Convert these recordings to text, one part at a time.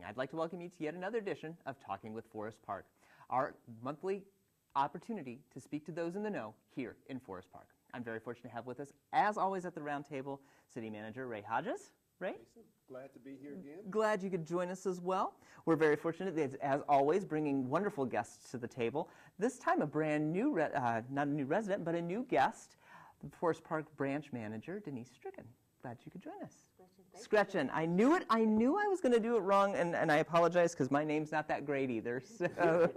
I'd like to welcome you to yet another edition of Talking with Forest Park, our monthly opportunity to speak to those in the know here in Forest Park. I'm very fortunate to have with us, as always at the round table, City Manager Ray Hodges. Ray? Jason, glad to be here again. Glad you could join us as well. We're very fortunate, as always, bringing wonderful guests to the table. This time a brand new, not a new resident, but a new guest, the Forest Park Branch Manager, Denise Stricken. Glad you could join us. Scretchen. I knew it. I knew I was going to do it wrong, and I apologize because my name's not that great either. So.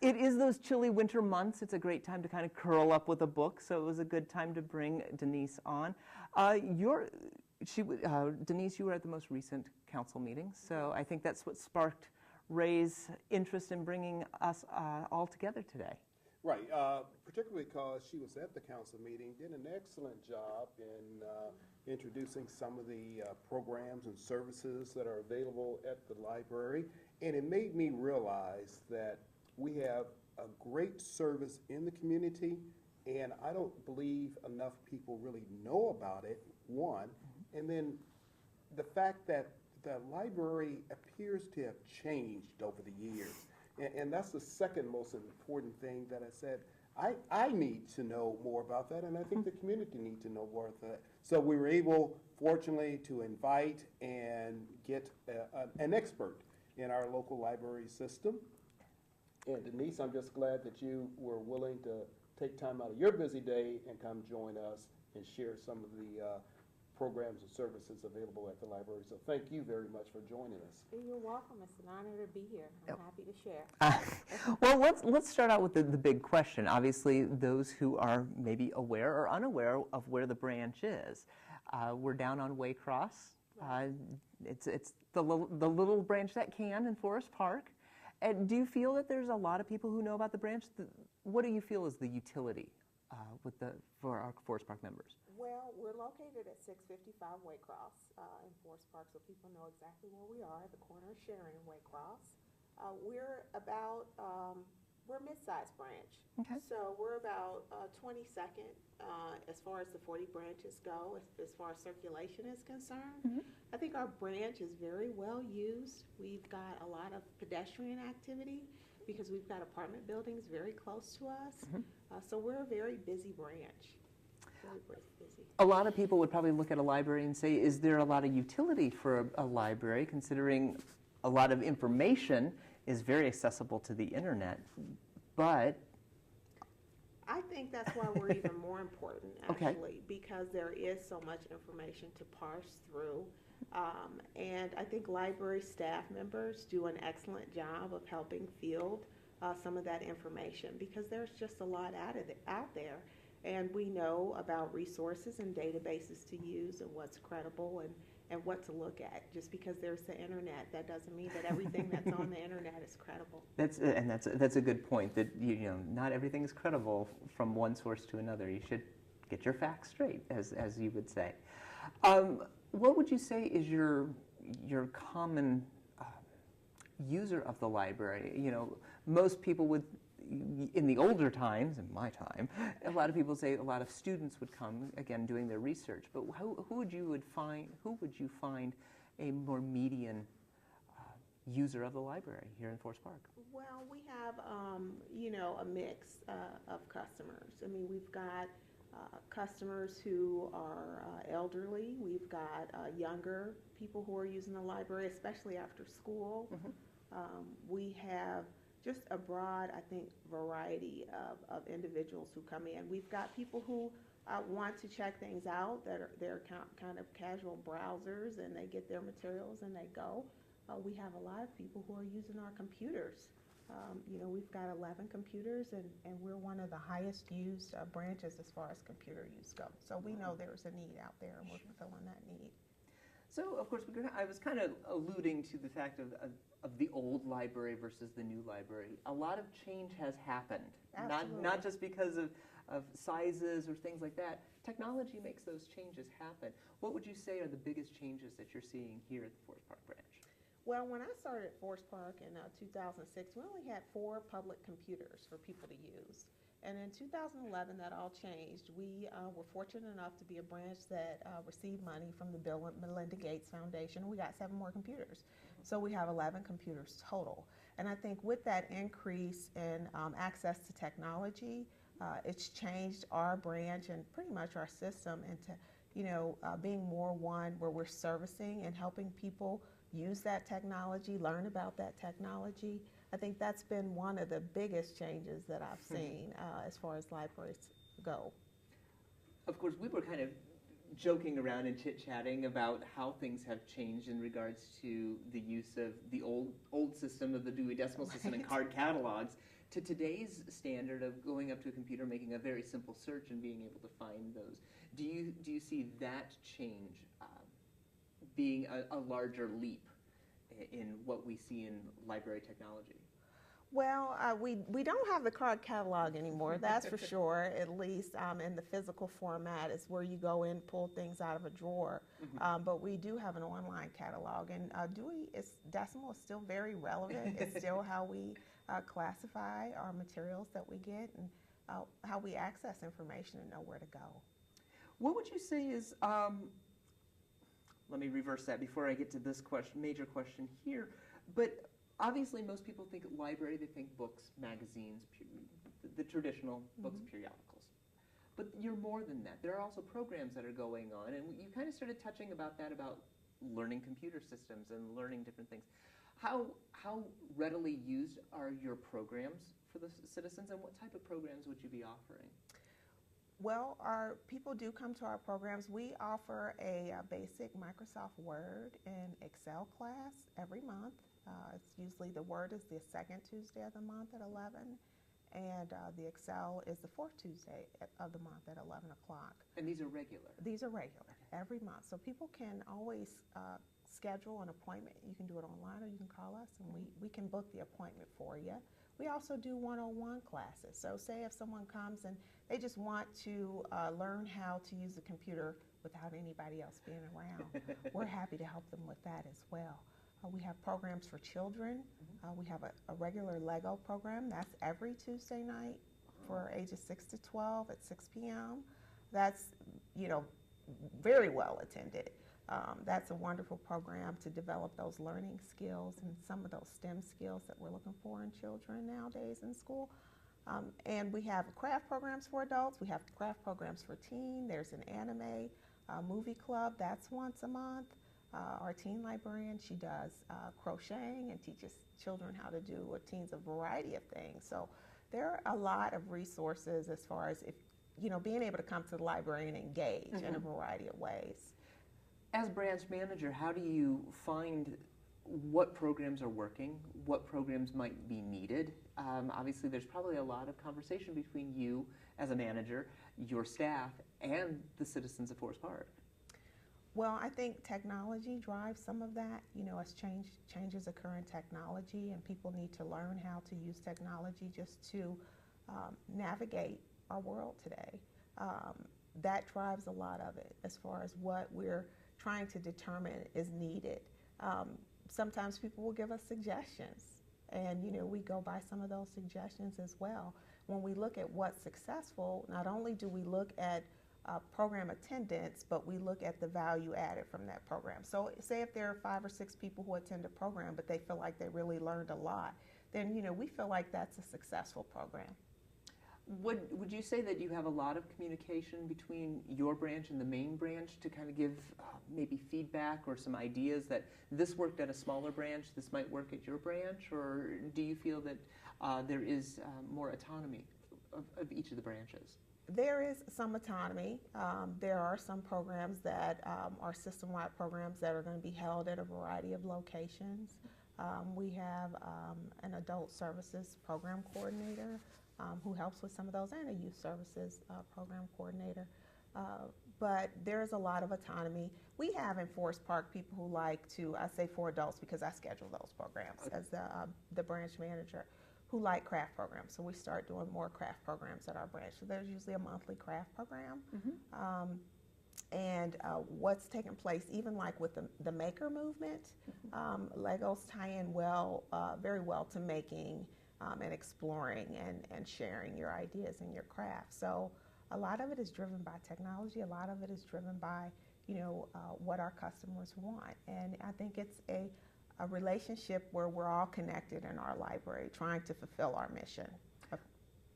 It is those chilly winter months. It's a great time to kind of curl up with a book, so it was a good time to bring Denise on. Denise, you were at the most recent council meeting, so I think that's what sparked Ray's interest in bringing us all together today. Right, particularly because she was at the council meeting, did an excellent job in introducing some of the programs and services that are available at the library, and it made me realize that we have a great service in the community, and I don't believe enough people really know about it, one, and then the fact that the library appears to have changed over the years. And that's the second most important thing that I said. I need to know more about that, and I think the community needs to know more about that. So we were able, fortunately, to invite and get an expert in our local library system. And Denise, I'm just glad that you were willing to take time out of your busy day and come join us and share some of the programs and services available at the library. So thank you very much for joining us. You're welcome. It's an honor to be here. I'm happy to share. Well, let's start out with the big question. Obviously, those who are maybe aware or unaware of where the branch is. We're down on Waycross. It's the little branch that can in Forest Park. And do you feel that there's a lot of people who know about the branch? What do you feel is the utility for our Forest Park members? Well, we're located at 655 Waycross in Forest Park, so people know exactly where we are at the corner of Sharon and Waycross. We're a mid-sized branch. Okay. So we're about 22nd as far as the 40 branches go, as far as circulation is concerned. Mm-hmm. I think our branch is very well used. We've got a lot of pedestrian activity because we've got apartment buildings very close to us. Mm-hmm. So we're a very busy branch. Very busy. A lot of people would probably look at a library and say, is there a lot of utility for a library, considering a lot of information is very accessible to the internet, but... I think that's why we're even more important, actually, because there is so much information to parse through. And I think library staff members do an excellent job of helping field some of that information, because there's just a lot out there. And we know about resources and databases to use and what's credible and what to look at. Just because there's the internet, that doesn't mean that everything that's on the internet is credible. That's a good point, that not everything is credible from one source to another. You should get your facts straight, as you would say. What would you say is your common user of the library? Most people would, in the older times, in my time, a lot of people say a lot of students would come, again, doing their research. But who would you find a more median user of the library here in Forest Park? Well, we have, a mix of customers. I mean, we've got customers who are elderly. We've got younger people who are using the library, especially after school. Mm-hmm. We have just a broad, I think, variety of individuals who come in. We've got people who want to check things out, they're kind of casual browsers, and they get their materials and they go. We have a lot of people who are using our computers. We've got 11 computers, and we're one of the highest used branches as far as computer use go. So we know there's a need out there, and we're fulfilling that need. So, of course, I was kind of alluding to the fact of the old library versus the new library. A lot of change has happened, not just because of sizes or things like that. Technology makes those changes happen. What would you say are the biggest changes that you're seeing here at the Forest Park branch? Well, when I started at Forest Park in 2006, we only had 4 public computers for people to use. And in 2011, that all changed. We were fortunate enough to be a branch that received money from the Bill and Melinda Gates Foundation. We got 7 more computers. So we have 11 computers total. And I think with that increase in access to technology, it's changed our branch and pretty much our system into, being more one where we're servicing and helping people use that technology, learn about that technology. I think that's been one of the biggest changes that I've seen as far as libraries go. Of course, we were kind of joking around and chit-chatting about how things have changed in regards to the use of the old system of the Dewey Decimal System and card catalogs to today's standard of going up to a computer, making a very simple search and being able to find those. Do you see that change being a larger leap in what we see in library technology? Well, we don't have the card catalog anymore, that's for sure, at least in the physical format is where you go in, pull things out of a drawer. But we do have an online catalog, and Dewey Decimal is still very relevant. It's still how we classify our materials that we get and how we access information and know where to go. What would you say is, let me reverse that before I get to this major question here, but obviously, most people think library, they think books, magazines, the traditional books, periodicals. But you're more than that. There are also programs that are going on, and you kind of started touching about that, about learning computer systems and learning different things. How readily used are your programs for the citizens, and what type of programs would you be offering? Well, our people do come to our programs. We offer a basic Microsoft Word and Excel class every month. It's usually the Word is the second Tuesday of the month at 11, and the Excel is the fourth Tuesday of the month at 11 o'clock. And these are regular? These are regular, every month. So people can always schedule an appointment. You can do it online or you can call us, and we can book the appointment for you. We also do one-on-one classes. So say if someone comes and they just want to learn how to use a computer without anybody else being around, we're happy to help them with that as well. We have programs for children. We have a regular Lego program. That's every Tuesday night for ages 6 to 12 at 6 p.m. That's, very well attended. That's a wonderful program to develop those learning skills and some of those STEM skills that we're looking for in children nowadays in school. And we have craft programs for adults. We have craft programs for teen. There's an anime movie club. That's once a month. Our teen librarian, she does crocheting and teaches children how to do, or teens, a variety of things. So there are a lot of resources as far as being able to come to the library and engage in a variety of ways. As branch manager, how do you find what programs are working, what programs might be needed? Obviously, there's probably a lot of conversation between you as a manager, your staff, and the citizens of Forest Park. Well, I think technology drives some of that. As changes occur in technology, and people need to learn how to use technology just to navigate our world today. That drives a lot of it as far as what we're trying to determine is needed. Sometimes people will give us suggestions, and we go by some of those suggestions as well. When we look at what's successful, not only do we look at program attendance, but we look at the value added from that program. So say if there are 5 or 6 people who attend a program, but they feel like they really learned a lot, then we feel like that's a successful program. Would you say that you have a lot of communication between your branch and the main branch to kind of give maybe feedback or some ideas that this worked at a smaller branch, this might work at your branch, or do you feel that there is more autonomy of each of the branches? There is some autonomy. There are some programs that are system-wide programs that are going to be held at a variety of locations. We have an adult services program coordinator who helps with some of those, and a youth services program coordinator. But there's a lot of autonomy. We have in Forest Park people who like to, I say for adults because I schedule those programs as the branch manager, who like craft programs. So we start doing more craft programs at our branch. So there's usually a monthly craft program. And what's taken place, even like with the maker movement, Legos tie in very well to making and exploring and sharing your ideas and your craft. So a lot of it is driven by technology. A lot of it is driven by what our customers want. And I think it's a relationship where we're all connected in our library, trying to fulfill our mission of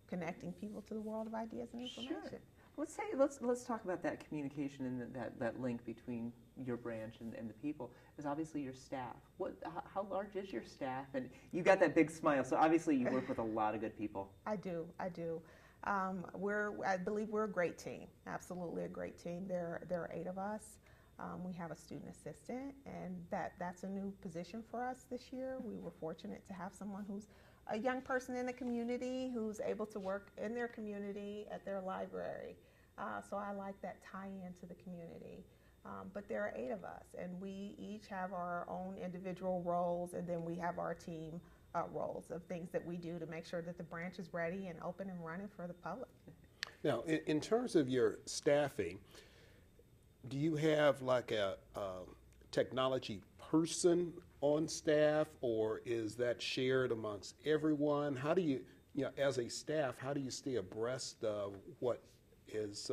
connecting people to the world of ideas and information. Sure. Let's talk about that communication and that link between your branch and the people. Is obviously your staff. How large is your staff? And you got that big smile, so obviously you work with a lot of good people. I do. I believe we're a great team. Absolutely a great team. There are 8 of us. We have a student assistant, and that's a new position for us this year. We were fortunate to have someone who's a young person in the community who's able to work in their community at their library. So I like that tie-in to the community. But there are 8 of us, and we each have our own individual roles, and then we have our team roles of things that we do to make sure that the branch is ready and open and running for the public. Now, in terms of your staffing, do you have like a technology person on staff, or is that shared amongst everyone? How do you, as a staff, how do you stay abreast of what is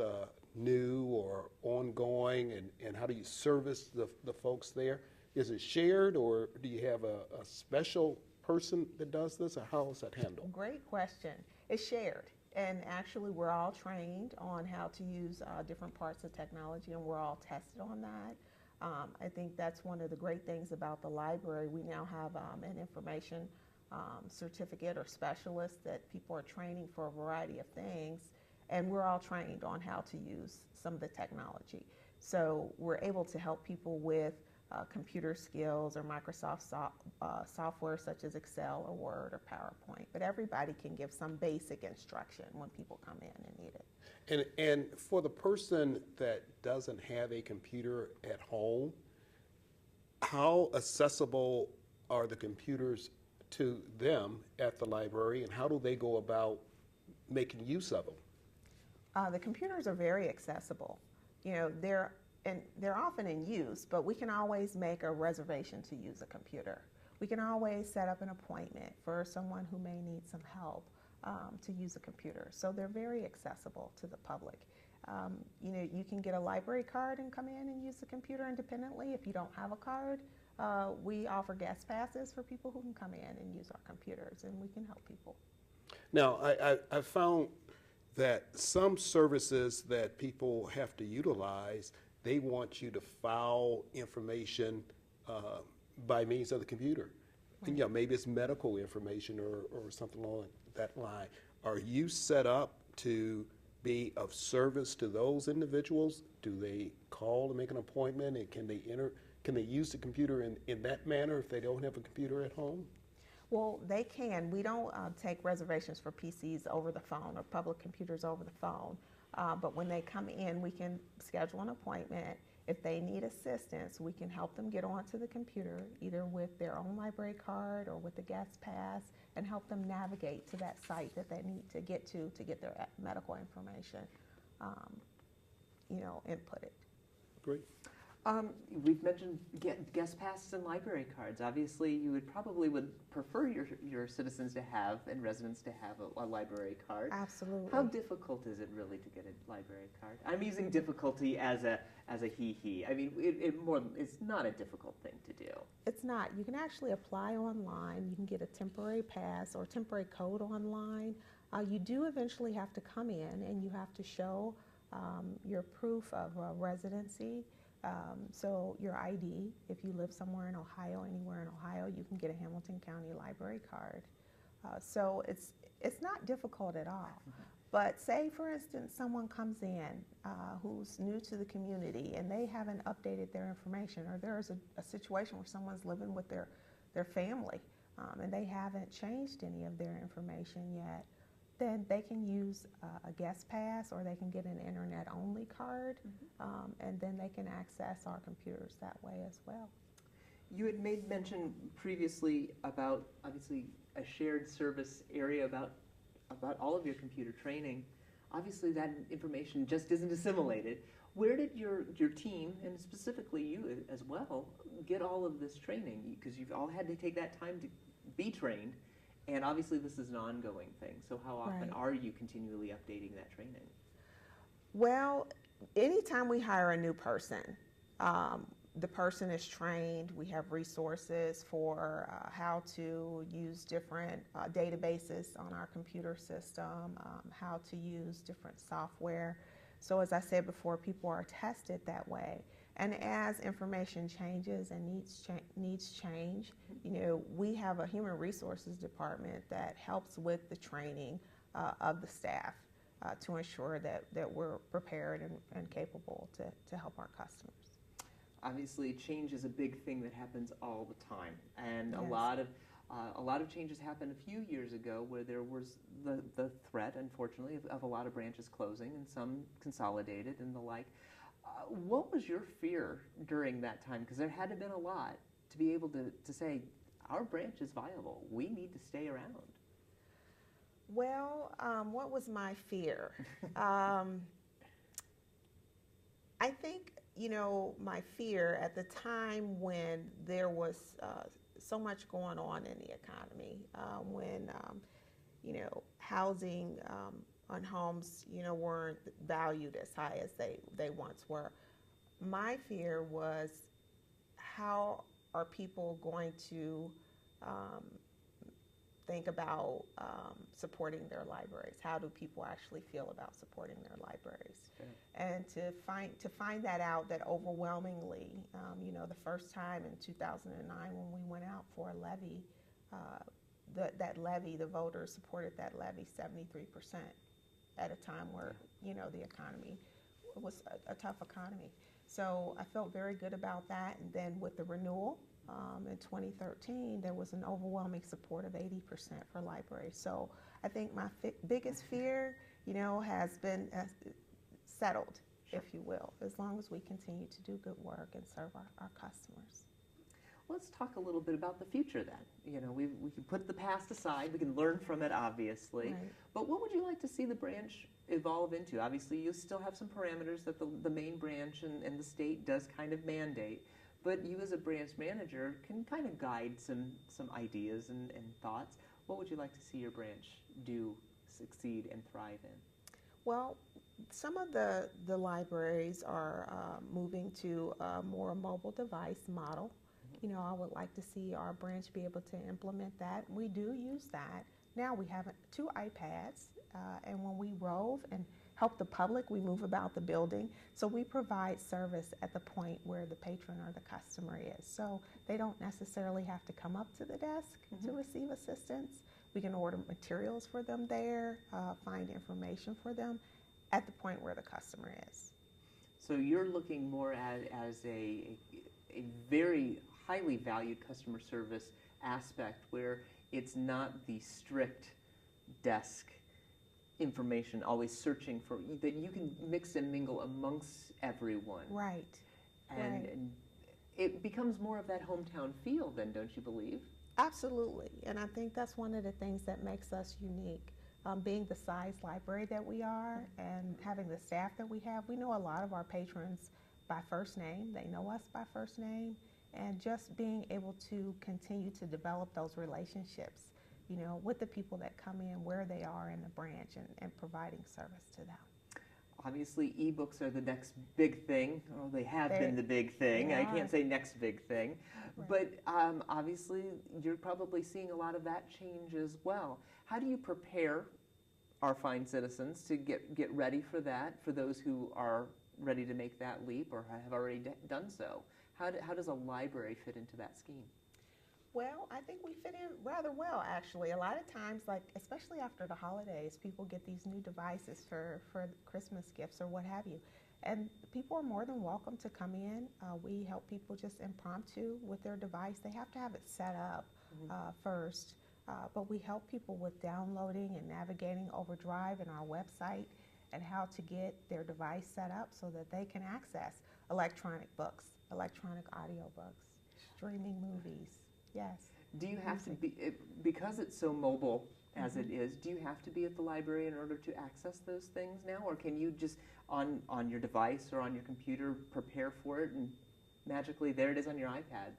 new or ongoing, and how do you service the folks there? Is it shared, or do you have a special person that does this, or how is that handled? Great question. It's shared. And actually, we're all trained on how to use different parts of technology, and we're all tested on that. I think that's one of the great things about the library. We now have an information certificate or specialist that people are training for a variety of things, and we're all trained on how to use some of the technology. So we're able to help people with computer skills or Microsoft software such as Excel or Word or PowerPoint, but everybody can give some basic instruction when people come in and need it. And for the person that doesn't have a computer at home, how accessible are the computers to them at the library, and how do they go about making use of them? The computers are very accessible. They're often in use, but we can always make a reservation to use a computer. We can always set up an appointment for someone who may need some help to use a computer. So they're very accessible to the public. You can get a library card and come in and use the computer independently. If you don't have a card, we offer guest passes for people who can come in and use our computers, and we can help people. Now, I found that some services that people have to utilize, they want you to file information by means of the computer. Right. And maybe it's medical information or something along that line. Are you set up to be of service to those individuals? Do they call to make an appointment, and can they use the computer in that manner if they don't have a computer at home? Well, they can. We don't take reservations for PCs over the phone or public computers over the phone. But when they come in, we can schedule an appointment. If they need assistance, we can help them get onto the computer, either with their own library card or with the guest pass, and help them navigate to that site that they need to get their medical information, inputted. Great. We've mentioned guest passes and library cards. Obviously, you would prefer your citizens to have and residents to have a library card. Absolutely. How difficult is it really to get a library card? I'm using difficulty as a he. I mean, it's not a difficult thing to do. It's not. You can actually apply online. You can get a temporary pass or temporary code online. You do eventually have to come in, and you have to show your proof of residency. So your ID, if you live somewhere in Ohio, anywhere in Ohio, you can get a Hamilton County library card. So it's not difficult at all. But say, for instance, someone comes in who's new to the community and they haven't updated their information, or there's a situation where someone's living with their family and they haven't changed any of their information yet, then they can use a guest pass, or they can get an internet-only card, and then they can access our computers that way as well. You had made mention previously about, obviously, a shared service area about all of your computer training. Obviously, that information just isn't assimilated. Where did your team, and specifically you as well, get all of this training? Because you've all had to take that time to be trained. And obviously this is an ongoing thing, so how often Right. are you continually updating that training? Well, anytime we hire a new person, the person is trained. We have resources for how to use different databases on our computer system, how to use different software. So as I said before, people are tested that way. And as information changes and needs change, we have a human resources department that helps with the training of the staff to ensure that we're prepared and capable to help our customers. Obviously, change is a big thing that happens all the time, and Yes. a lot of changes happened a few years ago where there was the threat, unfortunately, of a lot of branches closing and some consolidated and the like. What was your fear during that time? Because there had to have been a lot to be able to say, our branch is viable. We need to stay around. Well, what was my fear? I think, my fear at the time when there was so much going on in the economy, when, housing on homes, weren't valued as high as they once were. My fear was, how are people going to think about supporting their libraries? How do people actually feel about supporting their libraries? Sure. And to find that out, that overwhelmingly, the first time in 2009 when we went out for a levy, that levy, the voters supported that levy 73% at a time where, the economy was a tough economy. So I felt very good about that. And then with the renewal, in 2013, there was an overwhelming support of 80% for libraries. So I think my biggest fear, has been settled, Sure. if you will, as long as we continue to do good work and serve our customers. Let's talk a little bit about the future then. We can put the past aside. We can learn from it, obviously. Right. But what would you like to see the branch evolve into? Obviously, you still have some parameters that the main branch and the state does kind of mandate. But you as a branch manager can kind of guide some ideas and thoughts. What would you like to see your branch do, succeed, and thrive in? Well, some of the libraries are moving to a more mobile device model. I would like to see our branch be able to implement that. We do use that. Now we have 2 iPads, and when we rove and help the public, we move about the building. So we provide service at the point where the patron or the customer is. So they don't necessarily have to come up to the desk to receive assistance. We can order materials for them there, find information for them at the point where the customer is. So you're looking more at as a very highly valued customer service aspect where it's not the strict desk information, always searching for, that you can mix and mingle amongst everyone. Right. And it becomes more of that hometown feel then, don't you believe? Absolutely. And I think that's one of the things that makes us unique. Being the size library that we are and having the staff that we have, we know a lot of our patrons by first name. They know us by first name. And just being able to continue to develop those relationships, with the people that come in, where they are in the branch, and providing service to them. Obviously, ebooks are the next big thing. Oh, they have been the big thing. I can't say next big thing. Right. But obviously, you're probably seeing a lot of that change as well. How do you prepare our fine citizens to get ready for that, for those who are ready to make that leap or have already done so? How does a library fit into that scheme? Well, I think we fit in rather well, actually. A lot of times, especially after the holidays, people get these new devices for Christmas gifts or what have you. And people are more than welcome to come in. We help people just impromptu with their device. They have to have it set up first. But we help people with downloading and navigating Overdrive and our website and how to get their device set up so that they can access electronic books, electronic audiobooks, streaming movies. Yes. Do you have to be, because it's so mobile as it is, do you have to be at the library in order to access those things now? Or can you just, on your device or on your computer, prepare for it and magically there it is on your iPad?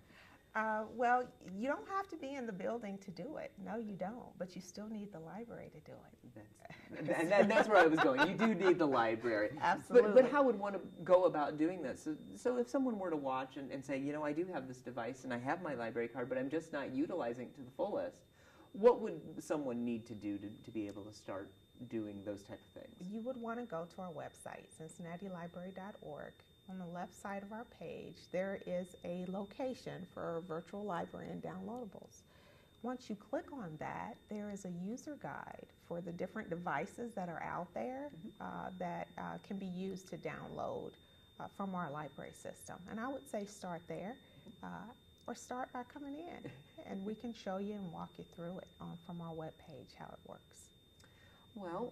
Well, you don't have to be in the building to do it. No, you don't. But you still need the library to do it. That's where I was going. You do need the library. Absolutely. But how would one go about doing this? So if someone were to watch and say, you know, I do have this device and I have my library card, but I'm just not utilizing it to the fullest, what would someone need to do to be able to start doing those type of things? You would want to go to our website, cincinnatilibrary.org. On the left side of our page, there is a location for a virtual library and downloadables. Once you click on that, there is a user guide for the different devices that are out there that can be used to download from our library system. And I would say start there or start by coming in, and we can show you and walk you through it from our webpage, how it works. Well,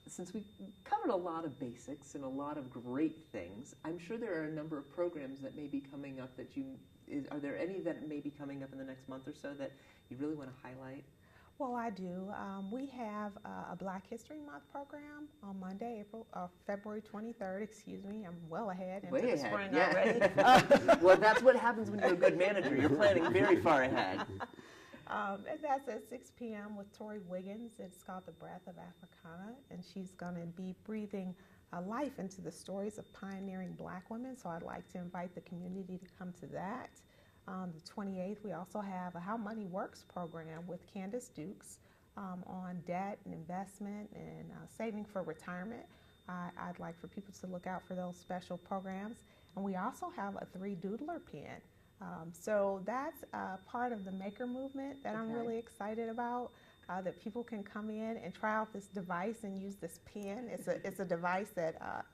since we covered a lot of basics and a lot of great things, I'm sure there are a number of programs that may be coming up that are there any that may be coming up in the next month or so that you really want to highlight? Well, I do. We have a Black History Month program on Monday, February 23rd, excuse me. I'm well ahead into the spring already. Well, that's what happens when you're a good manager. You're planning very far ahead. And that's at 6 p.m. with Tori Wiggins. It's called The Breath of Africana, and she's going to be breathing life into the stories of pioneering Black women, so I'd like to invite the community to come to that. The 28th, we also have a How Money Works program with Candace Dukes on debt and investment and saving for retirement. I'd like for people to look out for those special programs. And we also have a 3-doodler pen. So that's part of the maker movement that I'm really excited about, that people can come in and try out this device and use this pen. It's a device that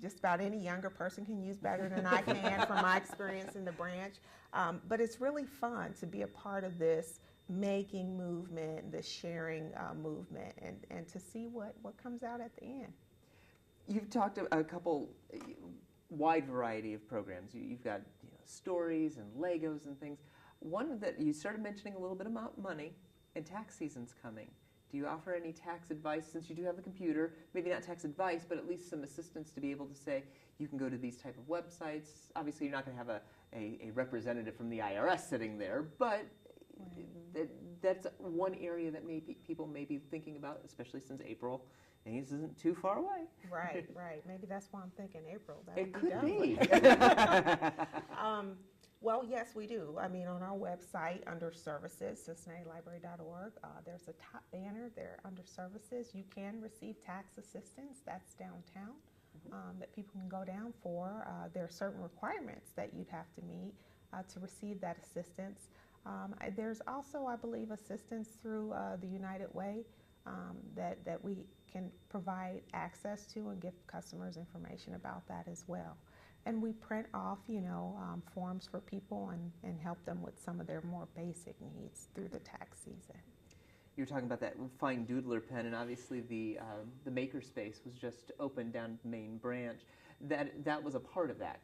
just about any younger person can use better than I can from my experience in the branch. But it's really fun to be a part of this making movement, this sharing movement, and to see what comes out at the end. You've talked a couple wide variety of programs. You've got stories and Legos and things. One that you started mentioning a little bit about money, and tax season's coming. Do you offer any tax advice, since you do have a computer? Maybe not tax advice, but at least some assistance to be able to say, you can go to these type of websites. Obviously, you're not going to have a representative from the IRS sitting there, but that's one area that people may be thinking about, especially since April. And this isn't too far away. Right. Maybe that's why I'm thinking April. It could be. Well, yes, we do. I mean, on our website, under services, cincinnatilibrary.org, there's a top banner there under services. You can receive tax assistance. That's downtown that people can go down for. There are certain requirements that you'd have to meet to receive that assistance. There's also, I believe, assistance through the United Way that we can provide access to and give customers information about that as well. And we print off, forms for people and help them with some of their more basic needs through the tax season. You were talking about that fine doodler pen, and obviously the makerspace was just opened down at the main branch. That was a part of that.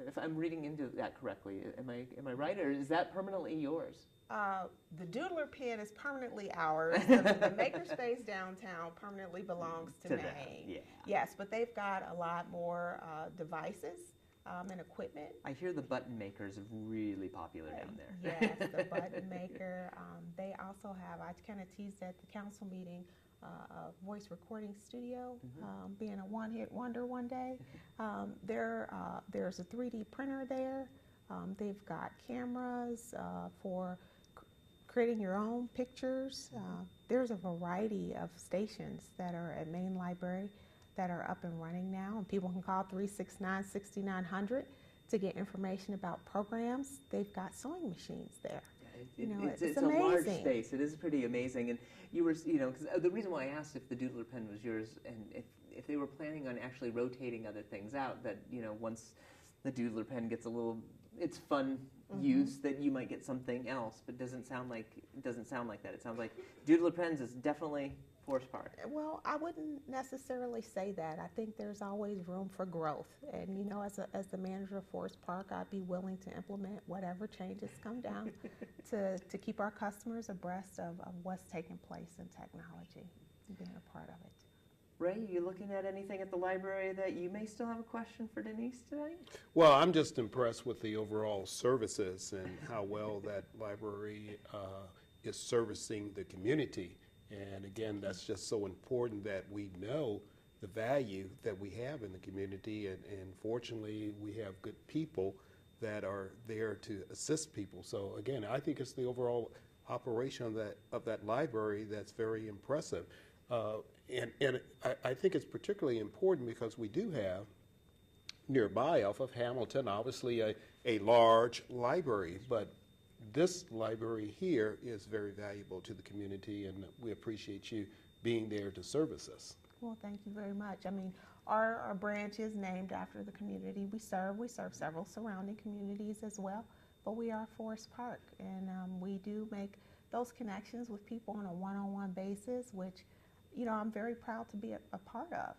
If I'm reading into that correctly, am I right, or is that permanently yours? The doodler pen is permanently ours. The makerspace downtown permanently belongs to Maine. Yeah. Yes, but they've got a lot more devices and equipment. I hear the button makers are really popular down there. Yes, the button maker. They also have, I kind of teased at the council meeting, a voice recording studio, being a one-hit wonder one day. There's a 3D printer there. They've got cameras for creating your own pictures. There's a variety of stations that are at Maine Library that are up and running now, and people can call 369-6900 to get information about programs. They've got sewing machines there. It's amazing. a large space. It is pretty amazing. And you were, because the reason why I asked if the doodler pen was yours, and if they were planning on actually rotating other things out, that once the doodler pen gets a little, it's fun use, that you might get something else, but it doesn't sound like that. It sounds like doodler pens is definitely Forest Park. Well, I wouldn't necessarily say that. I think there's always room for growth, and as the manager of Forest Park, I'd be willing to implement whatever changes come down to keep our customers abreast of what's taking place in technology and being a part of it. Ray, you looking at anything at the library that you may still have a question for Denise tonight? Well, I'm just impressed with the overall services and how well that library is servicing the community. And again, that's just so important that we know the value that we have in the community. And fortunately, we have good people that are there to assist people. So again, I think it's the overall operation of that library that's very impressive. And I think it's particularly important because we do have nearby off of Hamilton, obviously a large library, but this library here is very valuable to the community, and we appreciate you being there to service us. Well, thank you very much. I mean, our branch is named after the community we serve. We serve several surrounding communities as well, but we are Forest Park, and we do make those connections with people on a one-on-one basis, which, you know, I'm very proud to be a part of.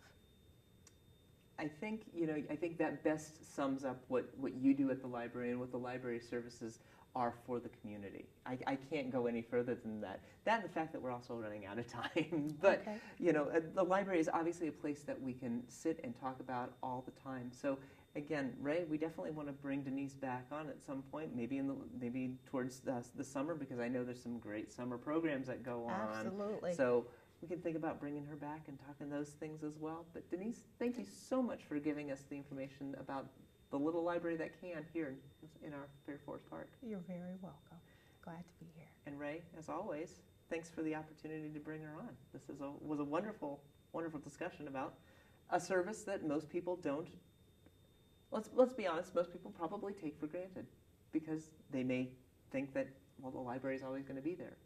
I think, I think that best sums up what you do at the library and what the library services are for the community. I can't go any further than that. That and the fact that we're also running out of time. But, Okay. the library is obviously a place that we can sit and talk about all the time. So again, Ray, we definitely want to bring Denise back on at some point, maybe towards the summer, because I know there's some great summer programs that go on. Absolutely. So we can think about bringing her back and talking those things as well. But Denise, thank you so much for giving us the information about the little library that can here in our Fair Forest Park. You're very welcome. Glad to be here. And Ray, as always, thanks for the opportunity to bring her on. This was a wonderful, wonderful discussion about a service that most people don't. Let's be honest. Most people probably take for granted because they may think that, well, the library is always going to be there,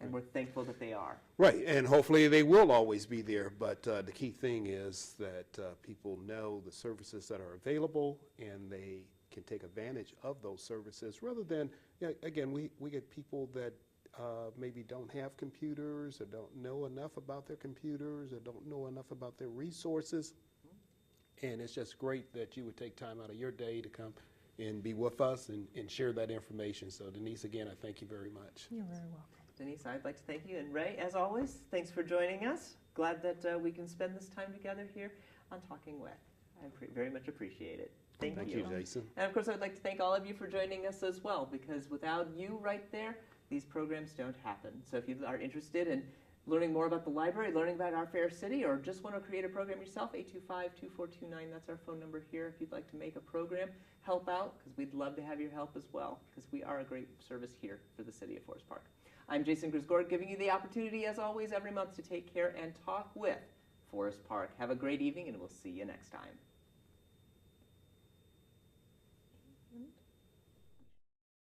and we're thankful that they are. Right, and hopefully they will always be there, but the key thing is that people know the services that are available and they can take advantage of those services rather than, again, we get people that maybe don't have computers or don't know enough about their computers or don't know enough about their resources. And it's just great that you would take time out of your day to come and be with us and share that information. So Denise, again, I thank you very much. You're very welcome. Denise, I'd like to thank you. And Ray, as always, thanks for joining us. Glad that we can spend this time together here on Talking With. I very much appreciate it. Thank Thank you. you, Jason. And of course, I'd like to thank all of you for joining us as well, because without you right there, these programs don't happen. So if you are interested in learning more about the library, learning about our fair city, or just want to create a program yourself, 825-2429, that's our phone number here if you'd like to make a program, help out, because we'd love to have your help as well, because we are a great service here for the city of Forest Park. I'm Jason Grisgord, giving you the opportunity, as always, every month to take care and talk with Forest Park. Have a great evening, and we'll see you next time.